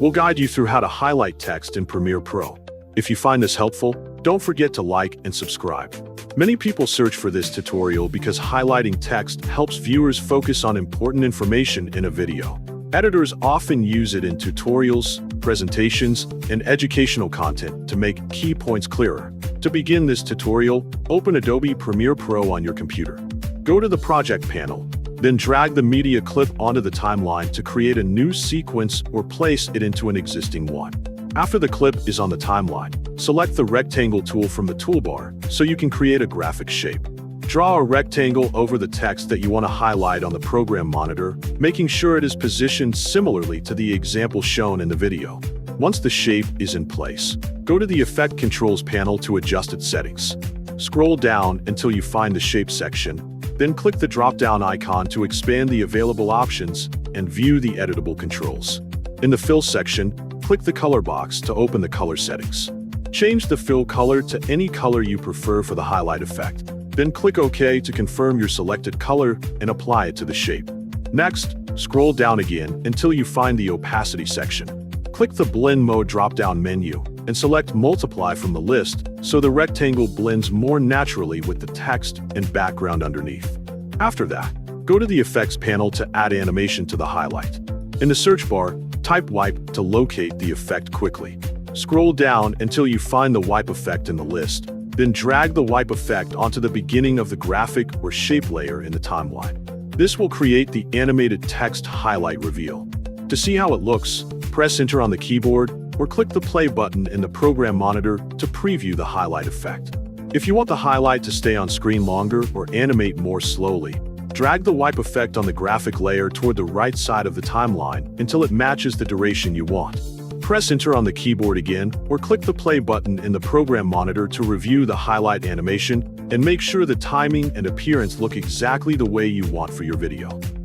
We'll guide you through how to highlight text in Premiere Pro. If you find this helpful, don't forget to like and subscribe. Many people search for this tutorial because highlighting text helps viewers focus on important information in a video. Editors often use it in tutorials, presentations, and educational content to make key points clearer. To begin this tutorial, open Adobe Premiere Pro on your computer. Go to the Project panel, then drag the media clip onto the timeline to create a new sequence or place it into an existing one. After the clip is on the timeline, select the rectangle tool from the toolbar so you can create a graphic shape. Draw a rectangle over the text that you want to highlight on the program monitor, making sure it is positioned similarly to the example shown in the video. Once the shape is in place, go to the Effect Controls panel to adjust its settings. Scroll down until you find the Shape section, then click the drop-down icon to expand the available options and view the editable controls. In the Fill section, click the color box to open the color settings. Change the fill color to any color you prefer for the highlight effect. Then click OK to confirm your selected color and apply it to the shape. Next, scroll down again until you find the Opacity section. Click the Blend Mode drop-down menu and select Multiply from the list so the rectangle blends more naturally with the text and background underneath. After that, go to the Effects panel to add animation to the highlight. In the search bar, type Wipe to locate the effect quickly. Scroll down until you find the wipe effect in the list, then drag the wipe effect onto the beginning of the graphic or shape layer in the timeline. This will create the animated text highlight reveal. To see how it looks, press Enter on the keyboard or click the play button in the program monitor to preview the highlight effect. If you want the highlight to stay on screen longer or animate more slowly, drag the wipe effect on the graphic layer toward the right side of the timeline until it matches the duration you want. Press Enter on the keyboard again or click the play button in the program monitor to review the highlight animation and make sure the timing and appearance look exactly the way you want for your video.